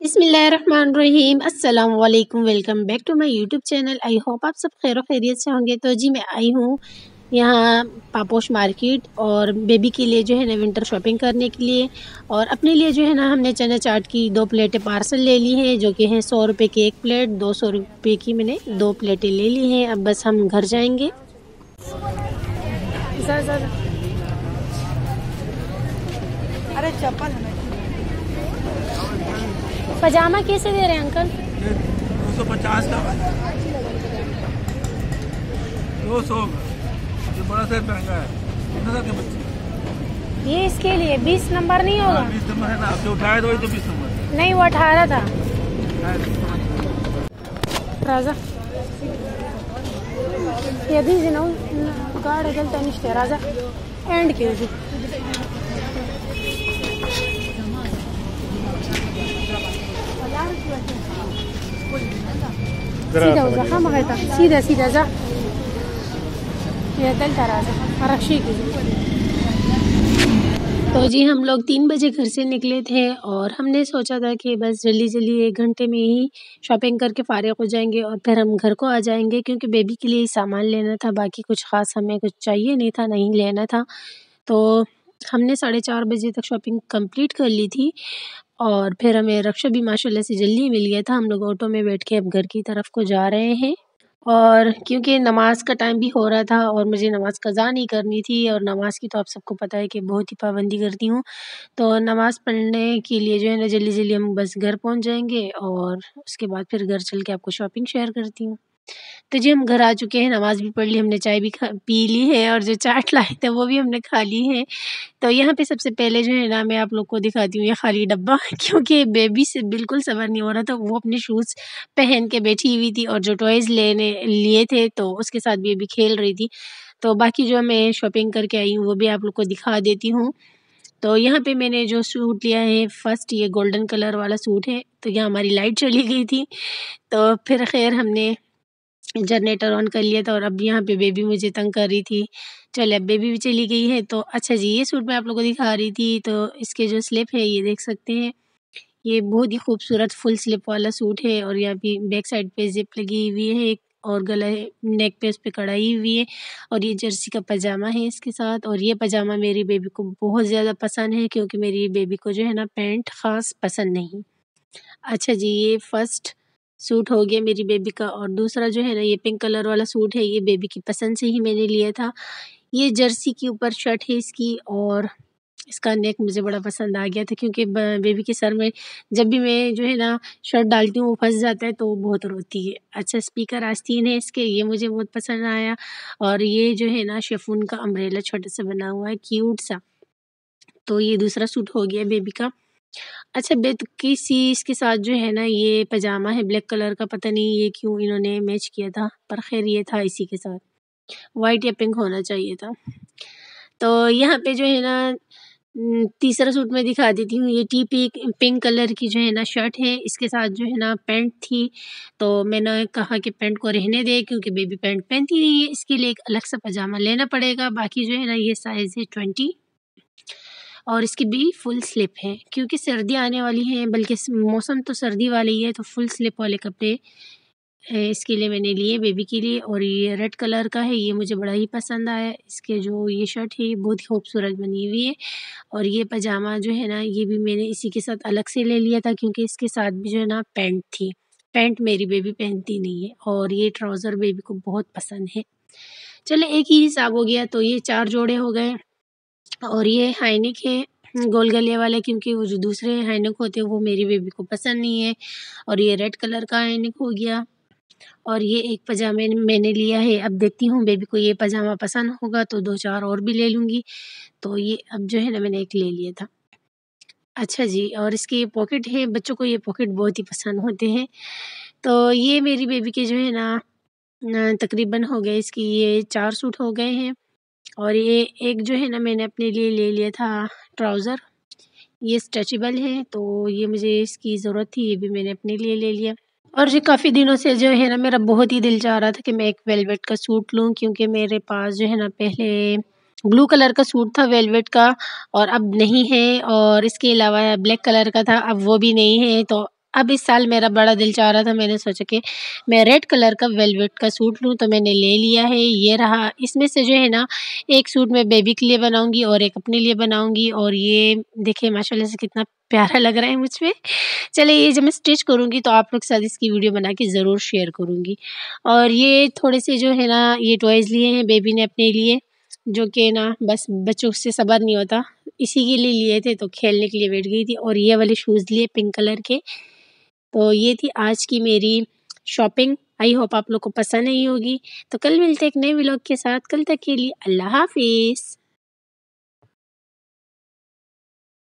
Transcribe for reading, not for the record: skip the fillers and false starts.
बिस्मिल्लाहिर्रहमानिर्रहीम अस्सलाम वालेकुम। Welcome back to my YouTube channel. I hope आप सब खैर खैरियत से होंगे। तो जी मैं आई हूँ यहाँ पापोश मार्केट और बेबी के लिए जो है ना विंटर शॉपिंग करने के लिए, और अपने लिए जो है ना हमने चना चाट की 2 प्लेटें पार्सल ले ली हैं, जो कि हैं 100 रुपये की एक प्लेट, 200 रुपये की मैंने 2 प्लेटें ले ली हैं। अब बस हम घर जाएंगे। अरे चप्पल पजामा कैसे दे रहे हैं अंकल? 250 का 200 ये बड़ा साइज महंगा है। कितने साल के बच्चे? ये इसके लिए 20 नंबर नहीं होगा? 20 नंबर है ना, आपसे उठाए तो वही तो 20 नंबर नहीं, वो 18 था। राजा यदि जिनो गाड़ गलता निश्चय राजा एंड क्यों जी सीधा उजा हाँ मगर सीधा सीधा जा ये दल राजा रक्षी की। तो जी हम लोग 3 बजे घर से निकले थे और हमने सोचा था कि बस जल्दी जल्दी 1 घंटे में ही शॉपिंग करके फारिग हो जाएंगे और फिर हम घर को आ जाएंगे, क्योंकि बेबी के लिए सामान लेना था, बाकी कुछ ख़ास हमें कुछ चाहिए नहीं था, नहीं लेना था। तो हमने 4:30 बजे तक शॉपिंग कंप्लीट कर ली थी और फिर हमें रक्षा भी माशाल्लाह से जल्दी मिल गया था। हम लोग ऑटो में बैठ के अब घर की तरफ को जा रहे हैं, और क्योंकि नमाज का टाइम भी हो रहा था और मुझे नमाज कज़ा नहीं करनी थी, और नमाज की तो आप सबको पता है कि बहुत ही पाबंदी करती हूँ। तो नमाज पढ़ने के लिए जो है ना जल्दी जल्दी हम बस घर पहुँच जाएंगे और उसके बाद फिर घर चल के आपको शॉपिंग शेयर करती हूँ। तो जी हम घर आ चुके हैं, नमाज भी पढ़ ली, हमने चाय भी पी ली है और जो चाट लाए थे वो भी हमने खा ली है। तो यहाँ पे सबसे पहले जो है ना मैं आप लोग को दिखाती हूँ ये खाली डब्बा क्योंकि बेबी से बिल्कुल सब्र नहीं हो रहा था। वो अपने शूज़ पहन के बैठी हुई थी और जो टॉयज़ लेने लिए थे तो उसके साथ बेबी खेल रही थी। तो बाकी जो मैं शॉपिंग करके आई हूँ वो भी आप लोग को दिखा देती हूँ। तो यहाँ पे मैंने जो सूट लिया है फर्स्ट, ये गोल्डन कलर वाला सूट है। तो यहाँ हमारी लाइट चली गई थी, तो फिर खैर हमने जनरेटर ऑन कर लिया था और अब यहाँ पे बेबी मुझे तंग कर रही थी। चलिए अब बेबी भी चली गई है। तो अच्छा जी ये सूट मैं आप लोगों को दिखा रही थी। तो इसके जो स्लिप है ये देख सकते हैं, ये बहुत ही खूबसूरत फुल स्लिप वाला सूट है और यहाँ पे बैक साइड पे जिप लगी हुई है एक, और गला नेक पे उस पे कढ़ाई हुई है, और ये जर्सी का पजामा है इसके साथ। और ये पजामा मेरी बेबी को बहुत ज़्यादा पसंद है, क्योंकि मेरी बेबी को जो है ना पैंट ख़ास पसंद नहीं। अच्छा जी ये फर्स्ट सूट हो गया मेरी बेबी का, और दूसरा जो है ना ये पिंक कलर वाला सूट है, ये बेबी की पसंद से ही मैंने लिया था। ये जर्सी के ऊपर शर्ट है इसकी, और इसका नेक मुझे बड़ा पसंद आ गया था, क्योंकि बेबी के सर में जब भी मैं जो है ना शर्ट डालती हूँ वो फंस जाता है तो वो बहुत रोती है। अच्छा स्पीकर आस्तीन है इसके, ये मुझे बहुत पसंद आया। और ये जो है ना शिफॉन का अम्ब्रेला छोटा सा बना हुआ है क्यूट सा। तो ये दूसरा सूट हो गया बेबी का। अच्छा बेदकिसी इसके साथ जो है ना ये पजामा है ब्लैक कलर का, पता नहीं ये क्यों इन्होंने मैच किया था, पर खैर ये था इसी के साथ, वाइट या पिंक होना चाहिए था। तो यहाँ पे जो है ना तीसरा सूट मैं दिखा देती हूँ। ये पिंक कलर की जो है ना शर्ट है, इसके साथ जो है ना पैंट थी। तो मैंने कहा कि पैंट को रहने दे, क्योंकि बेबी पैंट पहनती नहीं है, इसके लिए एक अलग सा पजामा लेना पड़ेगा। बाकी जो है ना ये साइज़ है 20, और इसकी भी फुल स्लिप है, क्योंकि सर्दी आने वाली है, बल्कि मौसम तो सर्दी वाला ही है, तो फुल स्लिप वाले कपड़े इसके लिए मैंने लिए बेबी के लिए। और ये रेड कलर का है, ये मुझे बड़ा ही पसंद आया। इसके जो ये शर्ट है ये बहुत ही खूबसूरत बनी हुई है, और ये पजामा जो है ना ये भी मैंने इसी के साथ अलग से ले लिया था, क्योंकि इसके साथ भी जो है ना पैंट थी। पैंट मेरी बेबी पहनती नहीं है, और ये ट्राउज़र बेबी को बहुत पसंद है। चलो एक ही हिसाब हो गया, तो ये 4 जोड़े हो गए। और ये हाइनेक है गोल गले वाले, क्योंकि वो जो दूसरे हाइनेक होते हैं वो मेरी बेबी को पसंद नहीं है। और ये रेड कलर का हाइनेक हो गया, और ये एक पजामे मैंने लिया है। अब देखती हूँ बेबी को ये पजामा पसंद होगा तो 2-4 और भी ले लूँगी। तो ये अब जो है ना मैंने एक ले लिया था। अच्छा जी, और इसकी ये पॉकेट है, बच्चों को ये पॉकेट बहुत ही पसंद होते हैं। तो ये मेरी बेबी के जो है ना तकरीबन हो गए, इसकी ये 4 सूट हो गए हैं। और ये एक जो है ना मैंने अपने लिए ले लिया था ट्राउज़र, ये स्ट्रेचेबल है, तो ये मुझे इसकी ज़रूरत थी, ये भी मैंने अपने लिए ले लिया। और जी काफ़ी दिनों से जो है ना मेरा बहुत ही दिल चाह रहा था कि मैं एक वेलवेट का सूट लूँ, क्योंकि मेरे पास जो है ना पहले ब्लू कलर का सूट था वेलवेट का, और अब नहीं है। और इसके अलावा ब्लैक कलर का था, अब वो भी नहीं है। तो अब इस साल मेरा बड़ा दिल चाह रहा था, मैंने सोचा कि मैं रेड कलर का वेलवेट का सूट लूँ, तो मैंने ले लिया है। ये रहा, इसमें से जो है ना एक सूट मैं बेबी के लिए बनाऊँगी और एक अपने लिए बनाऊँगी, और ये देखिए माशाल्लाह से कितना प्यारा लग रहा है मुझ पे। चलिए ये जब मैं स्टिच करूँगी तो आप लोग के साथ इसकी वीडियो बना के ज़रूर शेयर करूँगी। और ये थोड़े से जो है ना ये टॉयज़ लिए हैं बेबी ने अपने लिए, जो कि ना बस बच्चों से सब्र नहीं होता, इसी के लिए लिए थे, तो खेलने के लिए बैठ गई थी। और ये वाले शूज़ लिए पिंक कलर के। तो ये थी आज की मेरी शॉपिंग। आई होप आप लोग को पसंद आई होगी। तो कल मिलते हैं एक नए व्लॉग के साथ। कल तक के लिए अल्लाह हाफ़िज़।